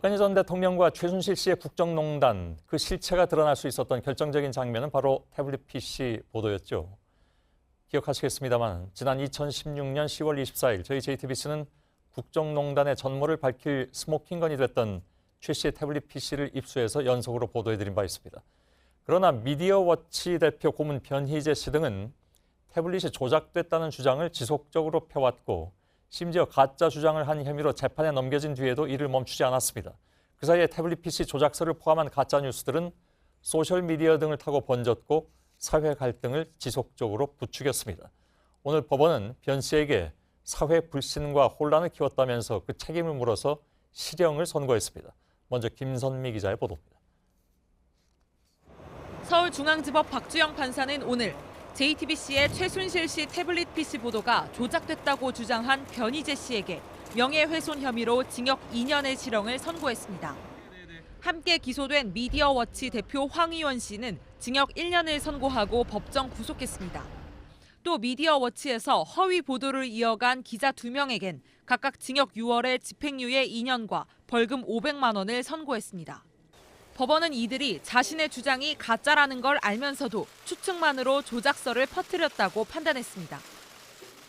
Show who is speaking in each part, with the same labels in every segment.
Speaker 1: 박근혜 전 대통령과 최순실 씨의 국정농단, 그 실체가 드러날 수 있었던 결정적인 장면은 바로 태블릿 PC 보도였죠. 기억하시겠습니다만 지난 2016년 10월 24일 저희 JTBC는 국정농단의 전모를 밝힐 스모킹건이 됐던 최 씨의 태블릿 PC를 입수해서 연속으로 보도해드린 바 있습니다. 그러나 미디어워치 대표 고문 변희재 씨 등은 태블릿이 조작됐다는 주장을 지속적으로 펴왔고 심지어 가짜 주장을 한 혐의로 재판에 넘겨진 뒤에도 이를 멈추지 않았습니다. 그 사이에 태블릿 PC 조작서를 포함한 가짜 뉴스들은 소셜미디어 등을 타고 번졌고 사회 갈등을 지속적으로 부추겼습니다. 오늘 법원은 변 씨에게 사회 불신과 혼란을 키웠다면서 그 책임을 물어서 실형을 선고했습니다. 먼저 김선미 기자의 보도입니다.
Speaker 2: 서울중앙지법 박주영 판사는 오늘 JTBC의 최순실 씨 태블릿 PC 보도가 조작됐다고 주장한 변희재 씨에게 명예훼손 혐의로 징역 2년의 실형을 선고했습니다. 함께 기소된 미디어워치 대표 황의원 씨는 징역 1년을 선고하고 법정 구속했습니다. 또 미디어워치에서 허위 보도를 이어간 기자 2명에겐 각각 징역 6월에 집행유예 2년과 벌금 500만 원을 선고했습니다. 법원은 이들이 자신의 주장이 가짜라는 걸 알면서도 추측만으로 조작서를 퍼뜨렸다고 판단했습니다.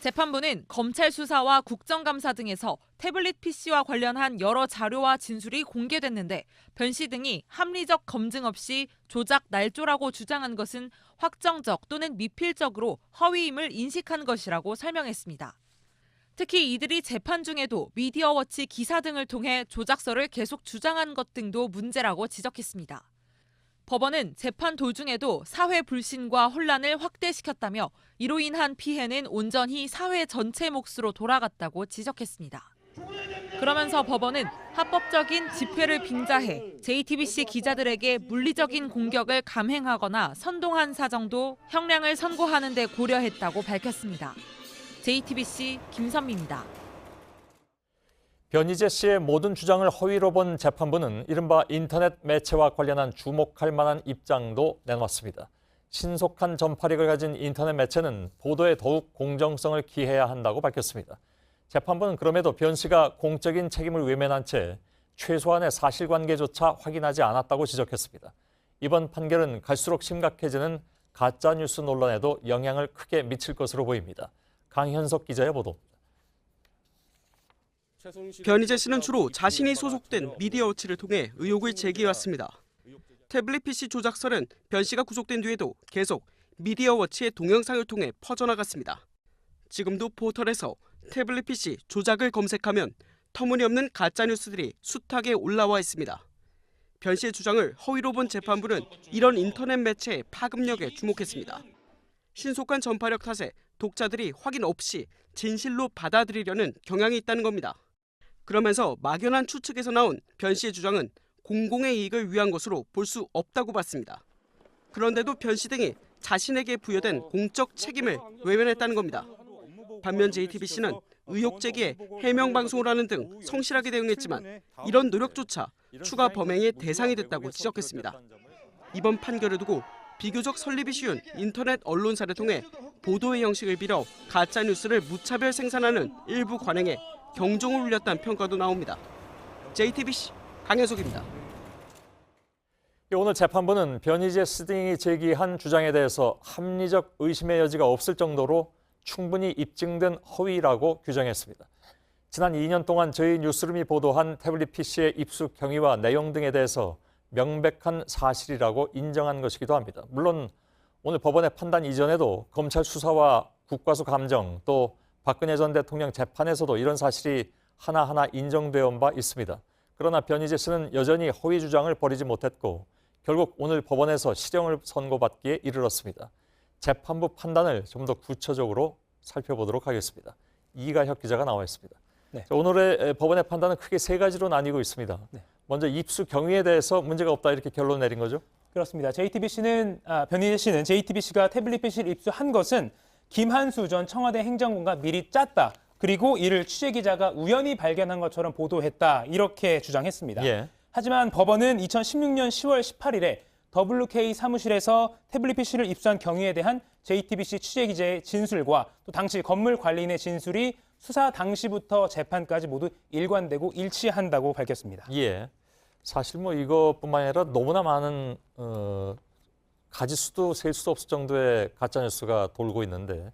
Speaker 2: 재판부는 검찰 수사와 국정감사 등에서 태블릿 PC와 관련한 여러 자료와 진술이 공개됐는데 변 씨 등이 합리적 검증 없이 조작 날조라고 주장한 것은 확정적 또는 미필적으로 허위임을 인식한 것이라고 설명했습니다. 특히 이들이 재판 중에도 미디어워치 기사 등을 통해 조작서를 계속 주장한 것 등도 문제라고 지적했습니다. 법원은 재판 도중에도 사회 불신과 혼란을 확대시켰다며 이로 인한 피해는 온전히 사회 전체 몫으로 돌아갔다고 지적했습니다. 그러면서 법원은 합법적인 집회를 빙자해 JTBC 기자들에게 물리적인 공격을 감행하거나 선동한 사정도 형량을 선고하는 데 고려했다고 밝혔습니다. JTBC 김선미입니다.
Speaker 1: 변희재 씨의 모든 주장을 허위로 본 재판부는 이른바 인터넷 매체와 관련한 주목할 만한 입장도 내놓았습니다. 신속한 전파력을 가진 인터넷 매체는 보도에 더욱 공정성을 기해야 한다고 밝혔습니다. 재판부는 그럼에도 변 씨가 공적인 책임을 외면한 채 최소한의 사실관계조차 확인하지 않았다고 지적했습니다. 이번 판결은 갈수록 심각해지는 가짜뉴스 논란에도 영향을 크게 미칠 것으로 보입니다. 강현석 기자의 보도입니다.
Speaker 3: 변희재 씨는 주로 자신이 소속된 미디어워치를 통해 의혹을 제기해왔습니다. 태블릿 PC 조작설은 변 씨가 구속된 뒤에도 계속 미디어워치의 동영상을 통해 퍼져나갔습니다. 지금도 포털에서 태블릿 PC 조작을 검색하면 터무니없는 가짜뉴스들이 숱하게 올라와 있습니다. 변 씨의 주장을 허위로 본 재판부는 이런 인터넷 매체의 파급력에 주목했습니다. 신속한 전파력 탓에 독자들이 확인 없이 진실로 받아들이려는 경향이 있다는 겁니다. 그러면서 막연한 추측에서 나온 변 씨의 주장은 공공의 이익을 위한 것으로 볼 수 없다고 봤습니다. 그런데도 변 씨 등이 자신에게 부여된 공적 책임을 외면했다는 겁니다. 반면 JTBC는 의혹 제기에 해명 방송을 하는 등 성실하게 대응했지만 이런 노력조차 추가 범행의 대상이 됐다고 지적했습니다. 이번 판결을 두고 비교적 설립이 쉬운 인터넷 언론사를 통해 보도의 형식을 빌어 가짜뉴스를 무차별 생산하는 일부 관행에 경종을 울렸다는 평가도 나옵니다. JTBC 강현석입니다.
Speaker 1: 오늘 재판부는 변희재 씨 등이 제기한 주장에 대해서 합리적 의심의 여지가 없을 정도로 충분히 입증된 허위라고 규정했습니다. 지난 2년 동안 저희 뉴스룸이 보도한 태블릿 PC의 입수 경위와 내용 등에 대해서 명백한 사실이라고 인정한 것이기도 합니다. 물론 오늘 법원의 판단 이전에도 검찰 수사와 국과수 감정 또 박근혜 전 대통령 재판에서도 이런 사실이 하나하나 인정되어 온 바 있습니다. 그러나 변희재 씨는 여전히 허위 주장을 버리지 못했고 결국 오늘 법원에서 실형을 선고받기에 이르렀습니다. 재판부 판단을 좀 더 구체적으로 살펴보도록 하겠습니다. 이가혁 기자가 나와 있습니다. 네. 오늘의 법원의 판단은 크게 3가지로 나뉘고 있습니다. 네. 먼저 입수 경위에 대해서 문제가 없다 이렇게 결론 내린 거죠?
Speaker 4: 그렇습니다. 변희재 씨는 JTBC가 태블릿 PC를 입수한 것은 김한수 전 청와대 행정관과 미리 짰다. 그리고 이를 취재기자가 우연히 발견한 것처럼 보도했다. 이렇게 주장했습니다.
Speaker 1: 예.
Speaker 4: 하지만 법원은 2016년 10월 18일에 WK 사무실에서 태블릿 PC를 입수한 경위에 대한 JTBC 취재기자의 진술과 또 당시 건물 관리인의 진술이 수사 당시부터 재판까지 모두 일관되고 일치한다고 밝혔습니다.
Speaker 1: 예. 사실 뭐 이것뿐만 아니라 너무나 많은 가지수도 셀 수 없을 정도의 가짜뉴스가 돌고 있는데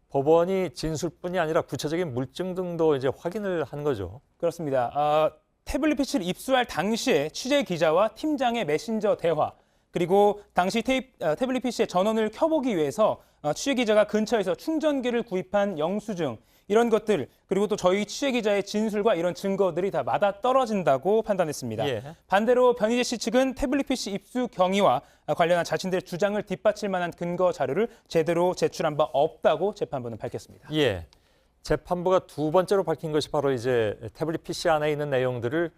Speaker 1: 법원이 진술뿐이 아니라 구체적인 물증 등도 이제 확인을 한 거죠.
Speaker 4: 그렇습니다. 태블릿 PC를 입수할 당시에 취재 기자와 팀장의 메신저 대화, 그리고 당시 태블릿 PC의 전원을 켜보기 위해서 취재 기자가 근처에서 충전기를 구입한 영수증, 이런 것들, 그리고 또 저희 취재 기자의 진술과 이런 증거들이 다 맞아떨어진다고 판단했습니다.
Speaker 1: 예.
Speaker 4: 반대로 변희재 씨 측은 태블릿 PC 입수 경위와 관련한 자신들의 주장을 뒷받칠 만한 근거 자료를 제대로 제출한 바 없다고 재판부는 밝혔습니다.
Speaker 1: 예. 재판부가 두 번째로 밝힌 것이 바로 이제 태블릿 PC 안에 있는 내용들을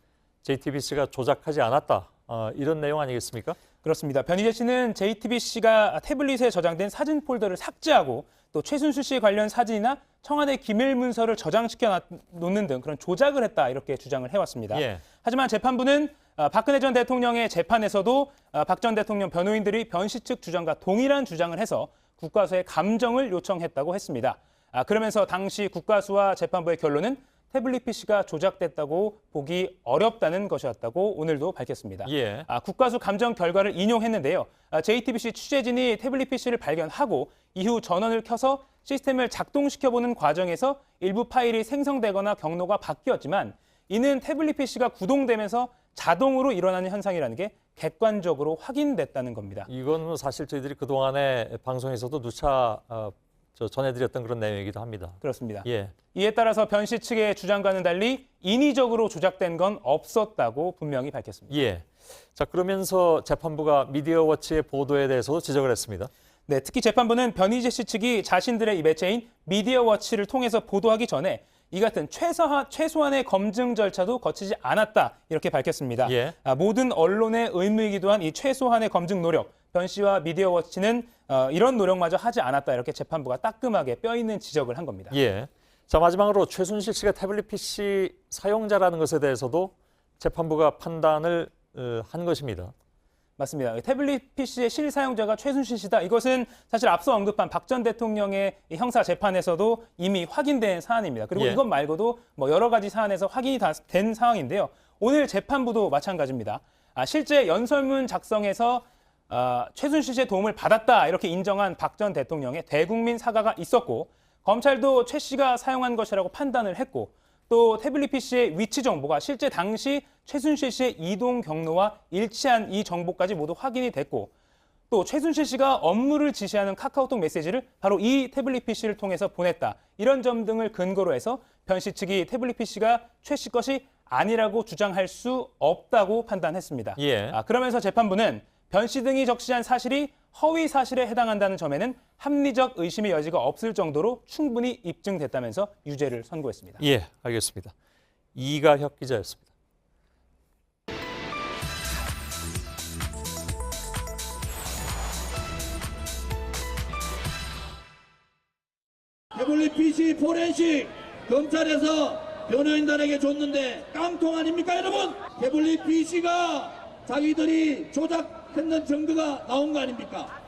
Speaker 1: JTBC가 조작하지 않았다. 이런 내용 아니겠습니까?
Speaker 4: 그렇습니다. 변희재 씨는 JTBC가 태블릿에 저장된 사진 폴더를 삭제하고 또 최순실 씨 관련 사진이나 청와대 기밀 문서를 저장시켜 놓는 등 그런 조작을 했다, 이렇게 주장을 해왔습니다.
Speaker 1: 예.
Speaker 4: 하지만 재판부는 박근혜 전 대통령의 재판에서도 박 전 대통령 변호인들이 변 씨 측 주장과 동일한 주장을 해서 국과수의 감정을 요청했다고 했습니다. 그러면서 당시 국과수와 재판부의 결론은 태블릿 PC가 조작됐다고 보기 어렵다는 것이었다고 오늘도 밝혔습니다.
Speaker 1: 예.
Speaker 4: 국과수 감정 결과를 인용했는데요. JTBC 취재진이 태블릿 PC를 발견하고 이후 전원을 켜서 시스템을 작동시켜보는 과정에서 일부 파일이 생성되거나 경로가 바뀌었지만 이는 태블릿 PC가 구동되면서 자동으로 일어나는 현상이라는 게 객관적으로 확인됐다는 겁니다.
Speaker 1: 이건 뭐 사실 저희들이 그동안에 방송에서도 누차 전해드렸던 그런 내용이기도 합니다.
Speaker 4: 그렇습니다.
Speaker 1: 예.
Speaker 4: 이에 따라서 변 씨 측의 주장과는 달리 인위적으로 조작된 건 없었다고 분명히 밝혔습니다.
Speaker 1: 예. 자, 그러면서 재판부가 미디어워치의 보도에 대해서도 지적을 했습니다.
Speaker 4: 네, 특히 재판부는 변희재 씨 측이 자신들의 이 매체인 미디어워치를 통해서 보도하기 전에 이 같은 최소한의 검증 절차도 거치지 않았다, 이렇게 밝혔습니다.
Speaker 1: 예.
Speaker 4: 모든 언론의 의무이기도 한 이 최소한의 검증 노력, 변 씨와 미디어워치는 이런 노력마저 하지 않았다, 이렇게 재판부가 따끔하게 뼈 있는 지적을 한 겁니다.
Speaker 1: 예. 자, 마지막으로 최순실 씨가 태블릿 PC 사용자라는 것에 대해서도 재판부가 판단을 한 것입니다.
Speaker 4: 맞습니다. 태블릿 PC의 실사용자가 최순실 씨다. 이것은 사실 앞서 언급한 박 전 대통령의 형사 재판에서도 이미 확인된 사안입니다. 그리고
Speaker 1: 예.
Speaker 4: 이것 말고도 뭐 여러 가지 사안에서 확인이 다 된 상황인데요. 오늘 재판부도 마찬가지입니다. 실제 연설문 작성에서 최순실 씨의 도움을 받았다, 이렇게 인정한 박 전 대통령의 대국민 사과가 있었고, 검찰도 최 씨가 사용한 것이라고 판단을 했고, 또 태블릿 PC의 위치 정보가 실제 당시 최순실 씨의 이동 경로와 일치한 이 정보까지 모두 확인이 됐고, 또 최순실 씨가 업무를 지시하는 카카오톡 메시지를 바로 이 태블릿 PC를 통해서 보냈다, 이런 점 등을 근거로 해서 변 씨 측이 태블릿 PC가 최 씨 것이 아니라고 주장할 수 없다고 판단했습니다.
Speaker 1: 예.
Speaker 4: 그러면서 재판부는 변 씨 등이 적시한 사실이 허위 사실에 해당한다는 점에는 합리적 의심의 여지가 없을 정도로 충분히 입증됐다면서 유죄를 선고했습니다.
Speaker 1: 예, 알겠습니다. 이가혁 기자였습니다.
Speaker 5: 태블릿 PC 포렌식 검찰에서 변호인단에게 줬는데 깡통 아닙니까, 여러분? 태블릿 PC가 자기들이 조작했는 증거가 나온 거 아닙니까?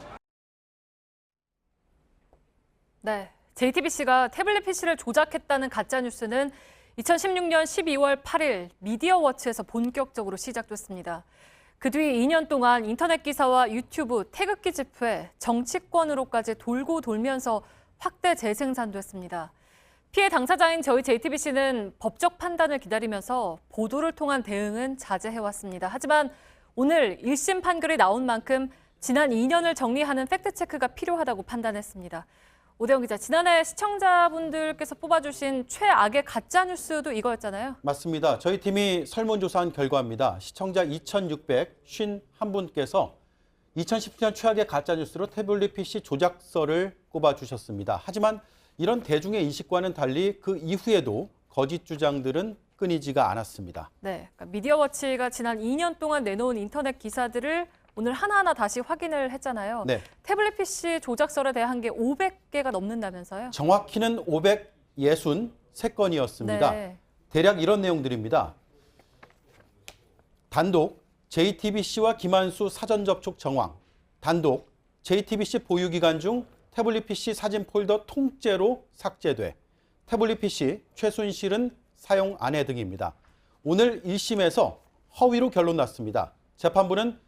Speaker 6: 네, JTBC가 태블릿 PC를 조작했다는 가짜뉴스는 2016년 12월 8일 미디어워치에서 본격적으로 시작됐습니다. 그 뒤 2년 동안 인터넷 기사와 유튜브, 태극기 집회, 정치권으로까지 돌고 돌면서 확대 재생산됐습니다. 피해 당사자인 저희 JTBC는 법적 판단을 기다리면서 보도를 통한 대응은 자제해왔습니다. 하지만 오늘 1심 판결이 나온 만큼 지난 2년을 정리하는 팩트체크가 필요하다고 판단했습니다. 오대영 기자, 지난해 시청자분들께서 뽑아주신 최악의 가짜뉴스도 이거였잖아요.
Speaker 7: 맞습니다. 저희 팀이 설문조사한 결과입니다. 시청자 2,651분께서 2017년 최악의 가짜뉴스로 태블릿 PC 조작서를 꼽아주셨습니다. 하지만 이런 대중의 인식과는 달리 그 이후에도 거짓 주장들은 끊이지가 않았습니다.
Speaker 6: 네, 그러니까 미디어워치가 지난 2년 동안 내놓은 인터넷 기사들을 오늘 하나하나 다시 확인을 했잖아요.
Speaker 7: 네.
Speaker 6: 태블릿 PC 조작설에 대한 게 500개가 넘는다면서요?
Speaker 7: 정확히는 563건이었습니다.
Speaker 6: 네.
Speaker 7: 대략 이런 내용들입니다. 단독 JTBC와 김한수 사전 접촉 정황, 단독 JTBC 보유기간 중 태블릿 PC 사진 폴더 통째로 삭제돼, 태블릿 PC 최순실은 사용 안해 등입니다. 오늘 1심에서 허위로 결론 났습니다. 재판부는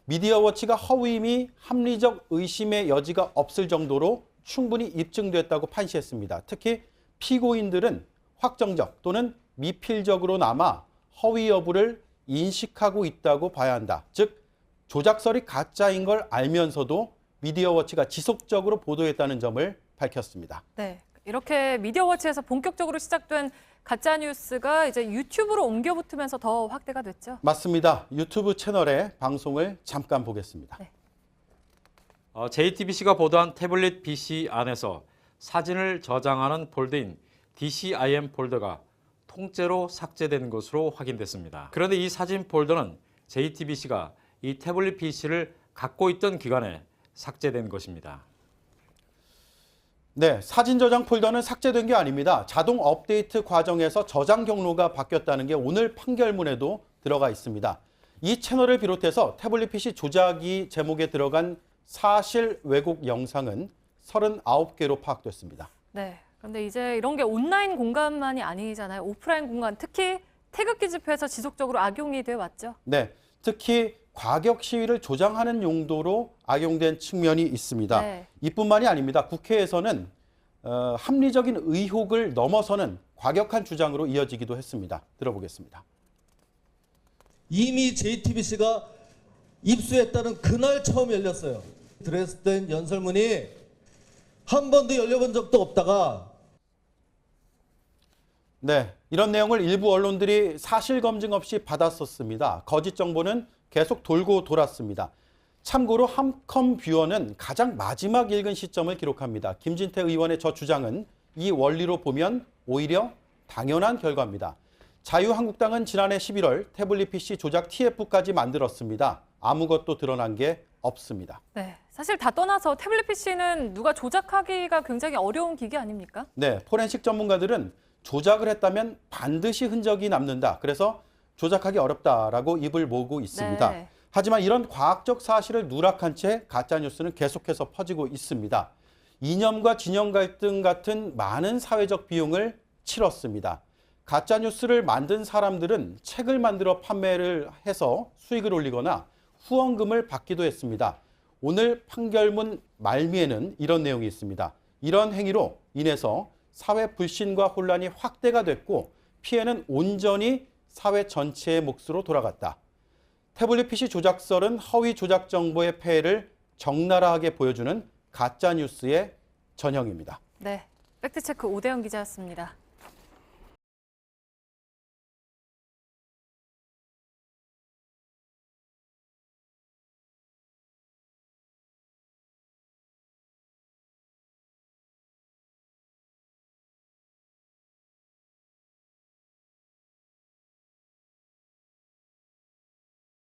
Speaker 7: 미디어워치가 허위임이 합리적 의심의 여지가 없을 정도로 충분히 입증됐다고 판시했습니다. 특히 피고인들은 확정적 또는 미필적으로나마 허위 여부를 인식하고 있다고 봐야 한다. 즉 조작설이 가짜인 걸 알면서도 미디어워치가 지속적으로 보도했다는 점을 밝혔습니다.
Speaker 6: 네, 이렇게 미디어워치에서 본격적으로 시작된 가짜뉴스가 이제 유튜브로 옮겨붙으면서 더 확대가 됐죠.
Speaker 7: 맞습니다. 유튜브 채널의 방송을 잠깐 보겠습니다.
Speaker 6: 네.
Speaker 8: JTBC가 보도한 태블릿 PC 안에서 사진을 저장하는 폴더인 DCIM 폴더가 통째로 삭제된 것으로 확인됐습니다. 그런데 이 사진 폴더는 JTBC가 이 태블릿 PC를 갖고 있던 기간에 삭제된 것입니다.
Speaker 7: 네, 사진 저장 폴더는 삭제된 게 아닙니다. 자동 업데이트 과정에서 저장 경로가 바뀌었다는 게 오늘 판결문에도 들어가 있습니다. 이 채널을 비롯해서 태블릿 PC 조작이 제목에 들어간 사실 왜곡 영상은 39개로 파악됐습니다.
Speaker 6: 네, 그런데 이제 이런 게 온라인 공간만이 아니잖아요. 오프라인 공간, 특히 태극기 집회에서 지속적으로 악용이 되어 왔죠.
Speaker 7: 네, 특히 과격 시위를 조장하는 용도로 악용된 측면이 있습니다.
Speaker 6: 네.
Speaker 7: 이뿐만이 아닙니다. 국회에서는 합리적인 의혹을 넘어서는 과격한 주장으로 이어지기도 했습니다. 들어보겠습니다.
Speaker 9: 이미 JTBC가 입수했다는 그날 처음 열렸어요. 드레스덴 연설문이 한 번도 열려본 적도 없다가
Speaker 7: 네, 이런 내용을 일부 언론들이 사실 검증 없이 받았었습니다. 거짓 정보는 계속 돌고 돌았습니다. 참고로 함컴뷰어는 가장 마지막 읽은 시점을 기록합니다. 김진태 의원의 저 주장은 이 원리로 보면 오히려 당연한 결과입니다. 자유한국당은 지난해 11월 태블릿 PC 조작 TF까지 만들었습니다. 아무것도 드러난 게 없습니다.
Speaker 6: 네, 사실 다 떠나서 태블릿 PC는 누가 조작하기가 굉장히 어려운 기기 아닙니까?
Speaker 7: 네, 포렌식 전문가들은 조작을 했다면 반드시 흔적이 남는다. 그래서 조작하기 어렵다라고 입을 모으고 있습니다.
Speaker 6: 네.
Speaker 7: 하지만 이런 과학적 사실을 누락한 채 가짜뉴스는 계속해서 퍼지고 있습니다. 이념과 진영 갈등 같은 많은 사회적 비용을 치렀습니다. 가짜뉴스를 만든 사람들은 책을 만들어 판매를 해서 수익을 올리거나 후원금을 받기도 했습니다. 오늘 판결문 말미에는 이런 내용이 있습니다. 이런 행위로 인해서 사회 불신과 혼란이 확대가 됐고 피해는 온전히 사회 전체의 몫으로 돌아갔다. 태블릿 PC 조작설은 허위 조작 정보의 폐해를 적나라하게 보여주는 가짜뉴스의 전형입니다.
Speaker 6: 네, 팩트체크 오대영 기자였습니다.